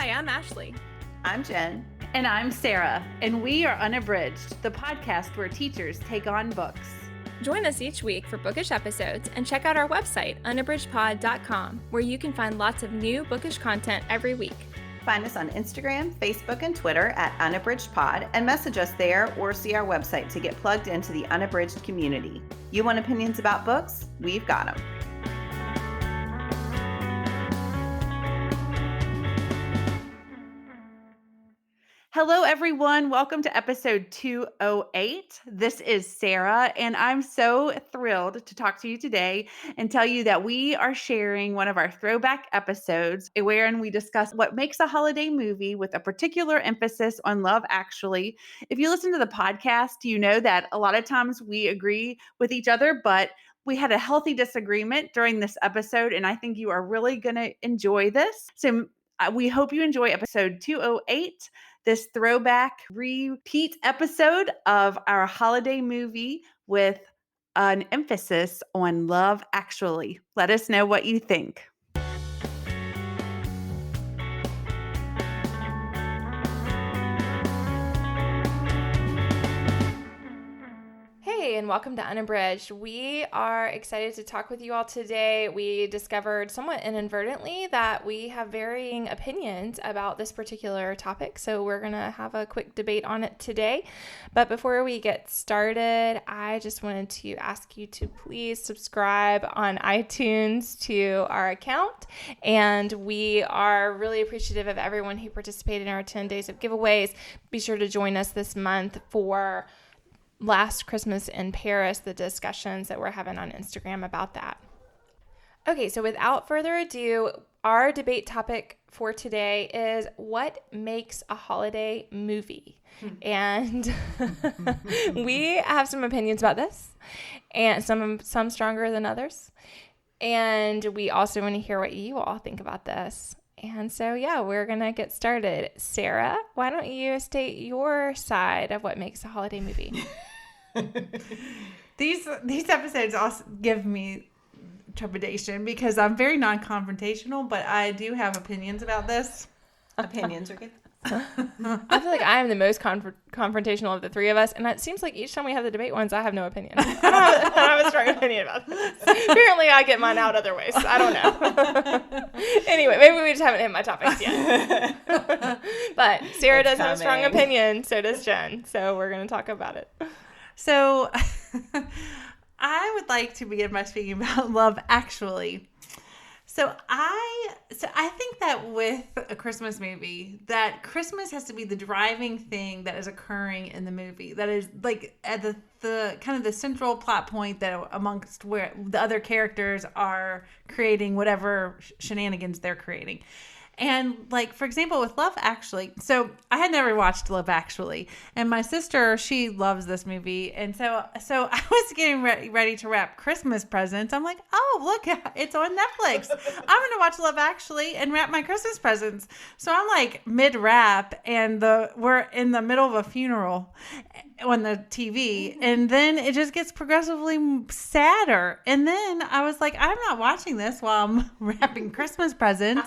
Hi, I'm Ashley. I'm Jen. And I'm Sara, and we are Unabridged, the podcast where teachers take on books. Join us each week for bookish episodes and check out our website, unabridgedpod.com, where you can find lots of new bookish content every week. Find us on Instagram, Facebook, and Twitter at unabridgedpod and message us there or see our website to get plugged into the Unabridged community. You want opinions about books? We've got them. Hello, everyone. Welcome to episode 208. This is Sara, and I'm so thrilled to talk to you today and tell you that we are sharing one of our throwback episodes wherein we discuss what makes a holiday movie with a particular emphasis on Love Actually. If you listen to the podcast, you know that a lot of times we agree with each other, but we had a healthy disagreement during this episode, and I think you are really going to enjoy this. So we hope you enjoy episode 208. This throwback repeat episode of our holiday movie with an emphasis on Love Actually. Let us know what you think. Hey, and welcome to Unabridged. We are excited to talk with you all today. We discovered somewhat inadvertently that we have varying opinions about this particular topic, so we're going to have a quick debate on it today. But before we get started, I just wanted to ask you to please subscribe on iTunes to our account, and we are really appreciative of everyone who participated in our 10 days of giveaways. Be sure to join us this month for Last Christmas in Paris, the discussions that we're having on Instagram about that. Okay, so without further ado, our debate topic for today is what makes a holiday movie? And we have some opinions about this, and some stronger than others. And we also want to hear what you all think about this. And so, we're going to get started. Sara, why don't you state your side of what makes a holiday movie? These episodes also give me trepidation because I'm very non-confrontational, but I do have opinions about this. Opinions are good. I feel like I am the most confrontational of the three of us, and it seems like each time we have the debate ones, I have no opinion. I don't have a strong opinion about this. Apparently, I get mine out other ways. I don't know. Anyway, maybe we just haven't hit my topics yet. But Sara does have a strong opinion, so does Jen. So we're going to talk about it. So I would like to begin by speaking about Love Actually. So I think that with a Christmas movie, that Christmas has to be the driving thing that is occurring in the movie. That is like at the kind of the central plot point that amongst where the other characters are creating whatever shenanigans they're creating. And like, for example, with Love Actually, so I had never watched Love Actually, and my sister, she loves this movie. And so I was getting ready to wrap Christmas presents. I'm like, oh, look, it's on Netflix. I'm going to watch Love Actually and wrap my Christmas presents. So I'm like mid-wrap, and we're in the middle of a funeral on the TV, and then it just gets progressively sadder. And then I was like, I'm not watching this while I'm wrapping Christmas presents.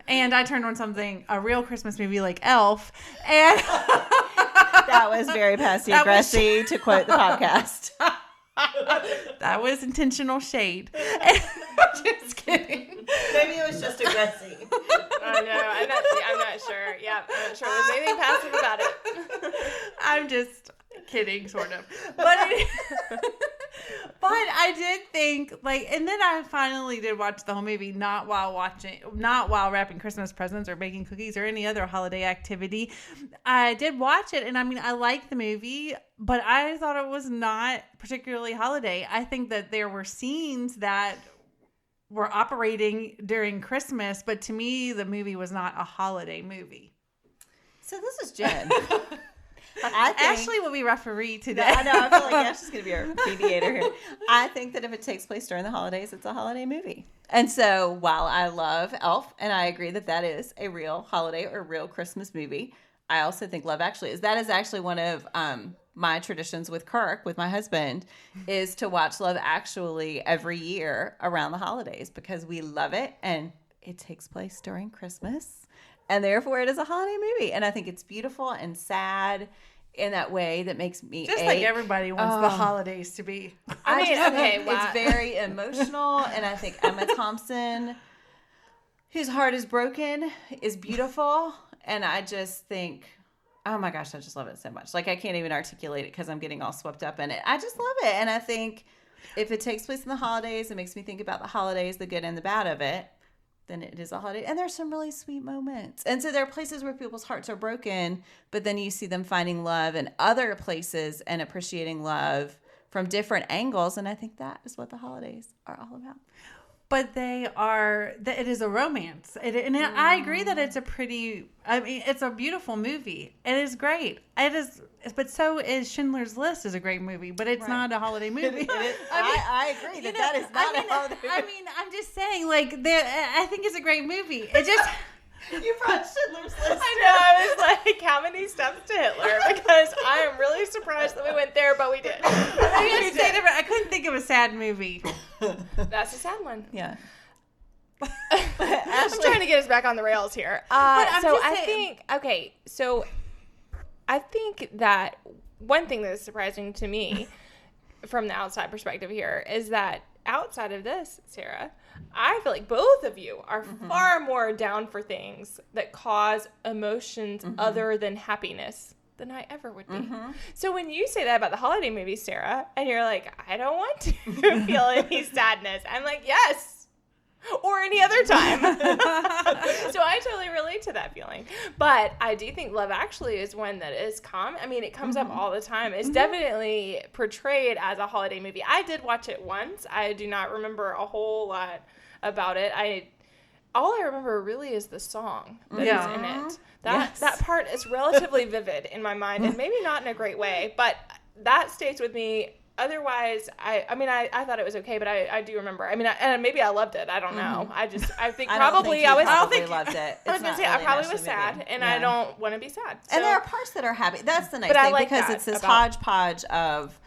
And I turned on a real Christmas movie like Elf, and that was very passive aggressive to quote the podcast. That was intentional shade. Just kidding. Maybe it was just aggressive. I know. I'm not sure. Yeah, I'm not sure there's anything passive about it. I'm just kidding, sort of. But I did think, and then I finally did watch the whole movie, not while wrapping Christmas presents or baking cookies or any other holiday activity. I did watch it, and I mean, I liked the movie, but I thought it was not particularly holiday. I think that there were scenes that were operating during Christmas, but to me, the movie was not a holiday movie. So this is Jen. Ashley will be referee today. I know. I feel like Ashley's going to be our mediator here. I think that if it takes place during the holidays, it's a holiday movie. And so while I love Elf, and I agree that that is a real holiday or real Christmas movie, I also think Love Actually is. That is actually one of my traditions with Kirk, with my husband, is to watch Love Actually every year around the holidays because we love it. And it takes place during Christmas. and therefore it is a holiday movie. And I think it's beautiful and sad in that way that makes me just ache. like everybody wants the holidays to be. I mean, okay, wow. It's very emotional, and I think Emma Thompson, whose heart is broken, is beautiful, and I just think, oh my gosh, I just love it so much. Like, I can't even articulate it because I'm getting all swept up in it. I just love it, and I think if it takes place in the holidays, it makes me think about the holidays, the good and the bad of it, then it is a holiday. And there's some really sweet moments. And so there are places where people's hearts are broken, but then you see them finding love in other places and appreciating love from different angles. And I think that is what the holidays are all about. But it is a romance. I agree that it's it's a beautiful movie. It is great. But so is Schindler's List is a great movie, but it's not a holiday movie. I agree that is not a holiday movie. I mean, I'm just saying, like, I think it's a great movie. It just... You brought Schindler's List. I know. I was like, how many steps to Hitler? Because I am really surprised that we went there, but we did. I couldn't think of a sad movie. That's a sad one. Yeah. I'm trying to get us back on the rails here. I think that one thing that is surprising to me from the outside perspective here is that outside of this, Sarah, I feel like both of you are far more down for things that cause emotions other than happiness than I ever would be. So when you say that about the holiday movies, Sarah, and you're like, I don't want to feel any sadness, I'm like, yes. Or any other time. So I totally relate to that feeling. But I do think Love Actually is one that is common. I mean, it comes up all the time. It's definitely portrayed as a holiday movie. I did watch it once. I do not remember a whole lot about it. All I remember really is the song that is in it. That part is relatively vivid in my mind, and maybe not in a great way, but that stays with me. Otherwise, I thought it was okay, but I do remember. I mean, and maybe I loved it. I don't know. I think probably I loved it. I was going to say, I probably was sad, and I don't want to be sad. So. And there are parts that are happy. That's the nice thing, because it's this hodgepodge of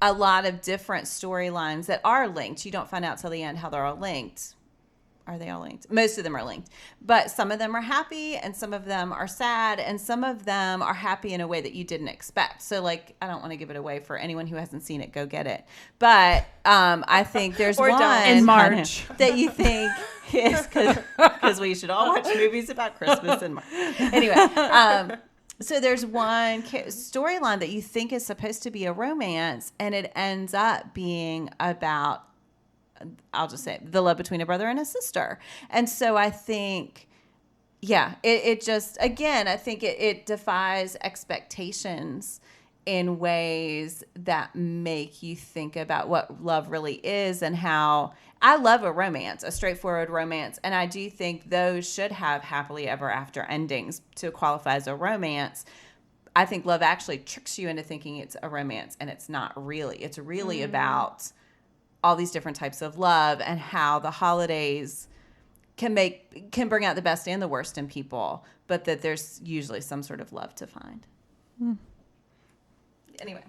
a lot of different storylines that are linked. You don't find out till the end how they're all linked. Are they all linked? Most of them are linked. But some of them are happy, and some of them are sad, and some of them are happy in a way that you didn't expect. So, like, I don't want to give it away for anyone who hasn't seen it. Go get it. But I think there's one in March that you think is because we should all watch movies about Christmas in March. Anyway, so there's one storyline that you think is supposed to be a romance, and it ends up being about, I'll just say, the love between a brother and a sister. And so I think, it just, again, I think it defies expectations in ways that make you think about what love really is, and how I love a romance, a straightforward romance. And I do think those should have happily ever after endings to qualify as a romance. I think Love Actually tricks you into thinking it's a romance, and it's not really. It's really about all these different types of love, and how the holidays can bring out the best and the worst in people, but that there's usually some sort of love to find. Anyway,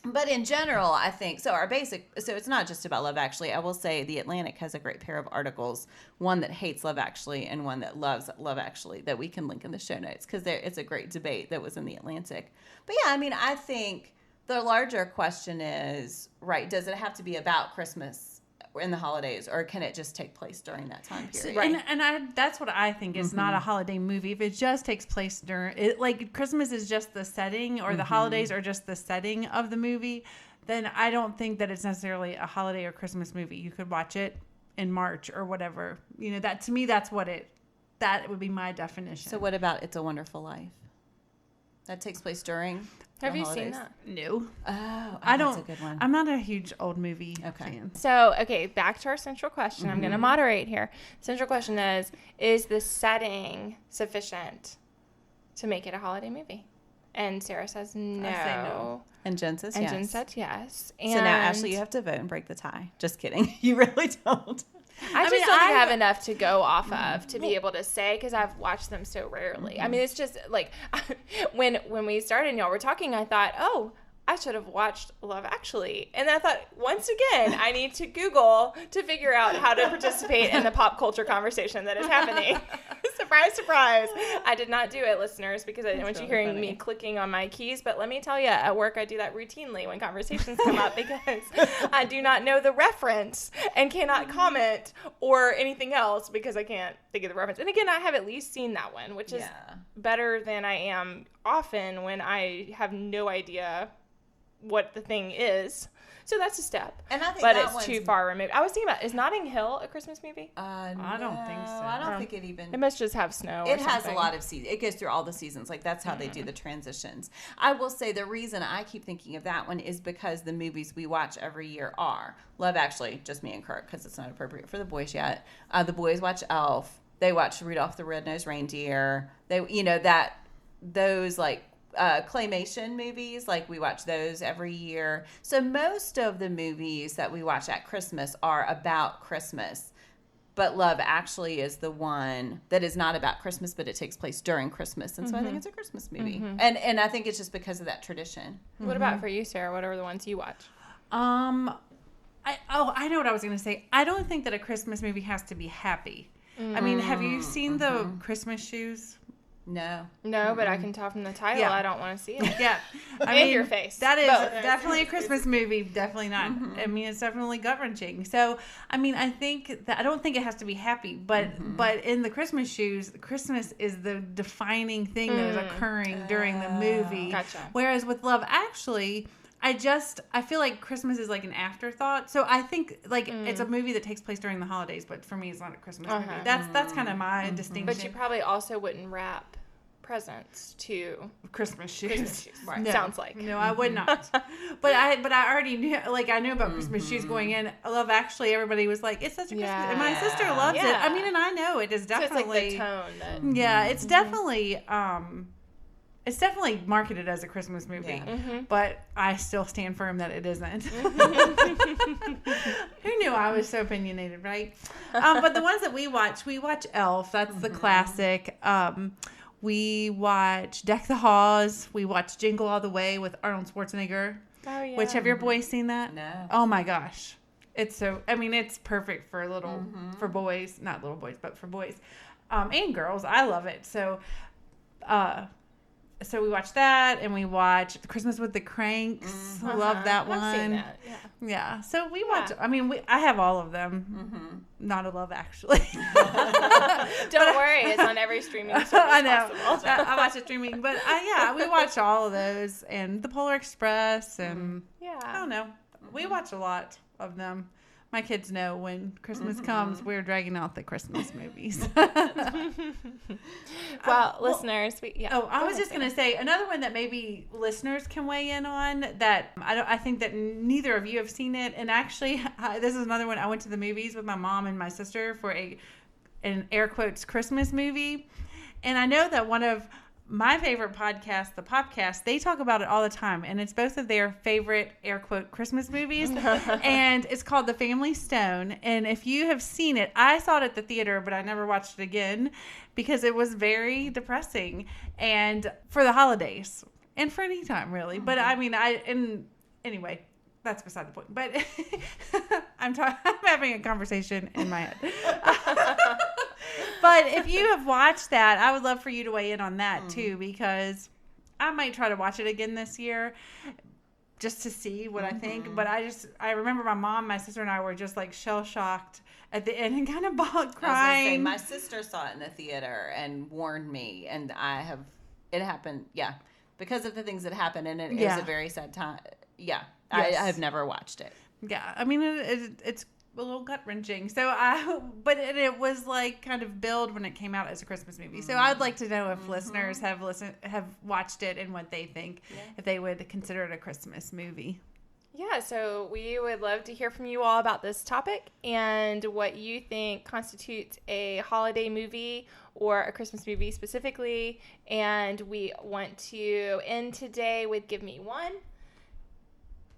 but in general, I think, so it's not just about Love Actually. I will say The Atlantic has a great pair of articles, one that hates Love Actually and one that loves Love Actually, that we can link in the show notes, because it's a great debate that was in The Atlantic. But yeah, I mean, I think the larger question is, right, does it have to be about Christmas in the holidays, or can it just take place during that time period? Right. And that's what I think is not a holiday movie. If it just takes place during it, like Christmas is just the setting, or the holidays are just the setting of the movie, then I don't think that it's necessarily a holiday or Christmas movie. You could watch it in March or whatever. You know, that to me, that would be my definition. So what about It's a Wonderful Life? That takes place during Have you holidays? seen that? No. I don't. That's a good one. I'm not a huge old movie fan. So, back to our central question. I'm going to moderate here. Central question is the setting sufficient to make it a holiday movie? And Sarah says no. I say no. And Jen says yes. yes. And Jen said yes. So now, Ashley, you have to vote and break the tie. Just kidding. You really don't. I just don't think I have enough to go off of to be able to say, because I've watched them so rarely. I mean, it's just like when we started and y'all were talking, I thought, oh, I should have watched Love Actually. And I thought, once again, I need to Google to figure out how to participate in the pop culture conversation that is happening. So Surprise, surprise. I did not do it, listeners, because I didn't want you really hearing funny. me clicking on my keys. But let me tell you, at work, I do that routinely when conversations come up because I do not know the reference and cannot comment or anything else because I can't think of the reference. And again, I have at least seen that one, which is better than I am often when I have no idea what the thing is. So that's a step. And I think but that it's one's too far removed. I was thinking about, is Notting Hill a Christmas movie? I don't think so. I don't think it even. It must just have snow. It or has a something. lot of seasons. It goes through all the seasons. Like, that's how they do the transitions. I will say the reason I keep thinking of that one is because the movies we watch every year are Love Actually, just me and Kirk, because it's not appropriate for the boys yet. The boys watch Elf. They watch Rudolph the Red-Nosed Reindeer. They, those like claymation movies, like we watch those every year. So most of the movies that we watch at Christmas are about Christmas. But Love Actually is the one that is not about Christmas, but it takes place during Christmas. And so I think it's a Christmas movie. And I think it's just because of that tradition. What about for you, Sarah? What are the ones you watch? I know what I was going to say. I don't think that a Christmas movie has to be happy. I mean, have you seen the Christmas Shoes? No. No, but I can tell from the title Yeah. I don't want to see it. Yeah. And your face. That is Both. definitely a Christmas movie. Definitely not. I mean, it's definitely gut-wrenching. So, I mean, I don't think it has to be happy, but in the Christmas Shoes, Christmas is the defining thing that is occurring during the movie. Gotcha. Whereas with Love Actually, I feel like Christmas is like an afterthought. So I think like it's a movie that takes place during the holidays, but for me it's not a Christmas movie. That's kind of my distinction. But you probably also wouldn't wrap presents to Christmas shoes. Christmas shoes. Right. No. Sounds like. No, I would not. but I already knew, like, I knew about Christmas shoes going in. Love Actually, everybody was like, it's such a Christmas. And my sister loves it. I mean, and I know it is definitely. So it's like the tone that. Yeah, it's definitely. It's definitely marketed as a Christmas movie, but I still stand firm that it isn't. Who knew I was so opinionated, right? But the ones that we watch Elf. That's the classic. We watch Deck the Halls. We watch Jingle All the Way with Arnold Schwarzenegger. Oh, yeah. Which, have your boys seen that? No. Oh my gosh. It's it's perfect for for boys, not little boys, but for boys, and girls. I love it. So we watch that, and we watch Christmas with the Cranks. Love that one. I've seen that. Yeah. So we watch. I mean, I have all of them. Not a Love Actually. Don't worry, it's on every streaming service I know. possible. I watch it streaming, but we watch all of those, and the Polar Express, and I don't know. We watch a lot of them. My kids know when Christmas comes, we're dragging out the Christmas movies. Well, listeners, I was just going to say another one that maybe listeners can weigh in on that I think that neither of you have seen it. And actually, this is another one. I went to the movies with my mom and my sister for an air quotes Christmas movie. And I know that one of my favorite podcast, the Popcast, they talk about it all the time, and it's both of their favorite air quote Christmas movies, and it's called The Family Stone. And if you have seen it, I saw it at the theater, but I never watched it again because it was very depressing, and for the holidays and for any time really. But I mean, anyway. That's beside the point. But I'm having a conversation in my head. But if you have watched that, I would love for you to weigh in on that too, because I might try to watch it again this year just to see what I think. But I remember my mom, my sister, and I were just like shell shocked at the end and kind of crying. My sister saw it in the theater and warned me, and it happened. Yeah, because of the things that happened, and it is a very sad time. Yeah. Yes. I have never watched it. Yeah, I mean it's a little gut wrenching. So but it was like kind of billed when it came out as a Christmas movie. So I'd like to know if listeners have watched it and what they think, if they would consider it a Christmas movie. Yeah, so we would love to hear from you all about this topic and what you think constitutes a holiday movie or a Christmas movie specifically. And we want to end today with Give Me One.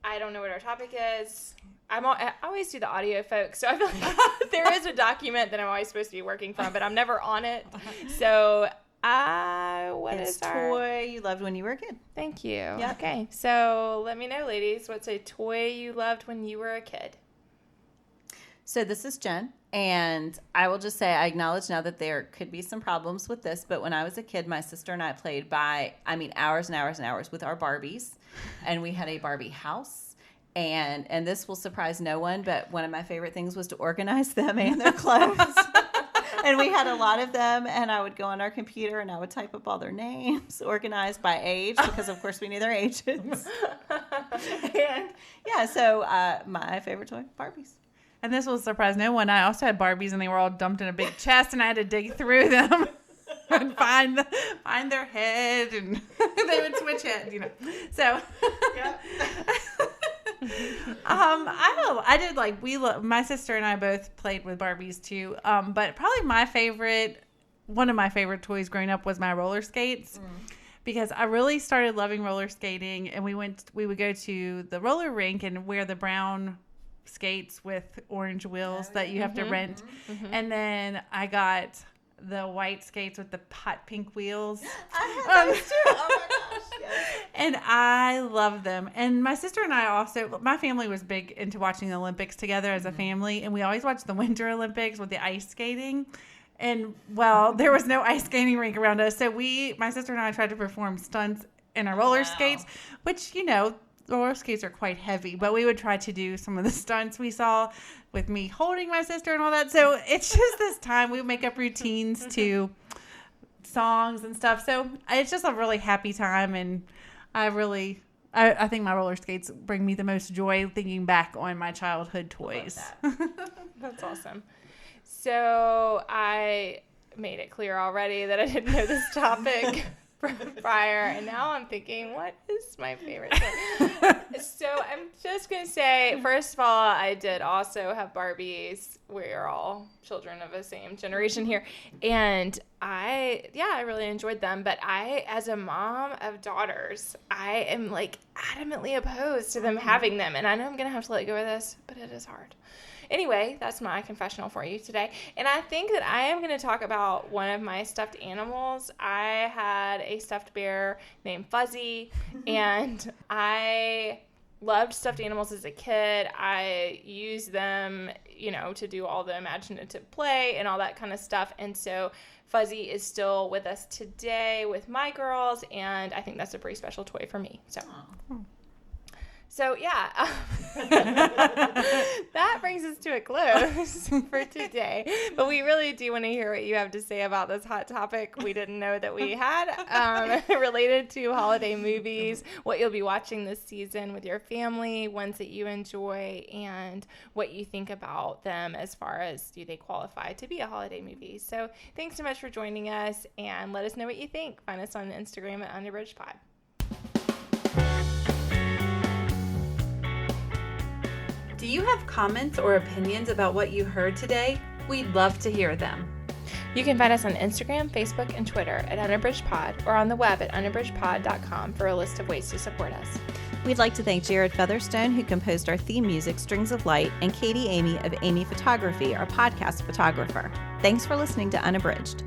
I don't know what our topic is. I always do the audio, folks, so I feel like there is a document that I'm always supposed to be working from, but I'm never on it. So, It's toy you loved when you were a kid. Thank you. Yeah. Okay, so let me know, ladies, what's a toy you loved when you were a kid? So this is Jen, and I will just say I acknowledge now that there could be some problems with this, but when I was a kid, my sister and I played hours and hours and hours with our Barbies, and we had a Barbie house, and this will surprise no one, but one of my favorite things was to organize them and their clothes. And we had a lot of them, and I would go on our computer and I would type up all their names, organized by age, because of course we knew their ages. And yeah, so my favorite toy, Barbies. And this will surprise no one. I also had Barbies, and they were all dumped in a big chest, and I had to dig through them and find their head, and they would switch heads, you know. So, Yep. I did like my sister and I both played with Barbies too. But probably one of my favorite toys growing up was my roller skates. Because I really started loving roller skating, and we would go to the roller rink and wear the brown skates with orange wheels that you have to rent. And then I got the white skates with the hot pink wheels. I had those too. Oh my gosh. Yes. And I love them. And my sister and I also, my family was big into watching the Olympics together as a family. And we always watched the Winter Olympics with the ice skating. And, well, there was no ice skating rink around us. So my sister and I tried to perform stunts in our roller skates, which, you know, roller skates are quite heavy, but we would try to do some of the stunts we saw with me holding my sister and all that. So it's just this time we would make up routines to songs and stuff. So it's just a really happy time, and I think my roller skates bring me the most joy thinking back on my childhood toys. That's awesome. So I made it clear already that I didn't know this topic prior, and now I'm thinking, what is my favorite thing? So I'm just gonna say, first of all, I did also have Barbies. We're all children of the same generation here, and I really enjoyed them. But as a mom of daughters, I am like adamantly opposed to them having them, and I know I'm gonna have to let go of this, but it is hard. Anyway, that's my confessional for you today. And I think that I am going to talk about one of my stuffed animals. I had a stuffed bear named Fuzzy, and I loved stuffed animals as a kid. I used them, you know, to do all the imaginative play and all that kind of stuff. And so Fuzzy is still with us today with my girls, and I think that's a pretty special toy for me. So yeah, that brings us to a close for today. But we really do want to hear what you have to say about this hot topic we didn't know that we had related to holiday movies, what you'll be watching this season with your family, ones that you enjoy, and what you think about them as far as do they qualify to be a holiday movie. So thanks so much for joining us, and let us know what you think. Find us on Instagram at UnabridgedPod. Do you have comments or opinions about what you heard today? We'd love to hear them. You can find us on Instagram, Facebook, and Twitter at UnabridgedPod, or on the web at unabridgedpod.com for a list of ways to support us. We'd like to thank Jared Featherstone, who composed our theme music, Strings of Light, and Katie Amy of Amy Photography, our podcast photographer. Thanks for listening to Unabridged.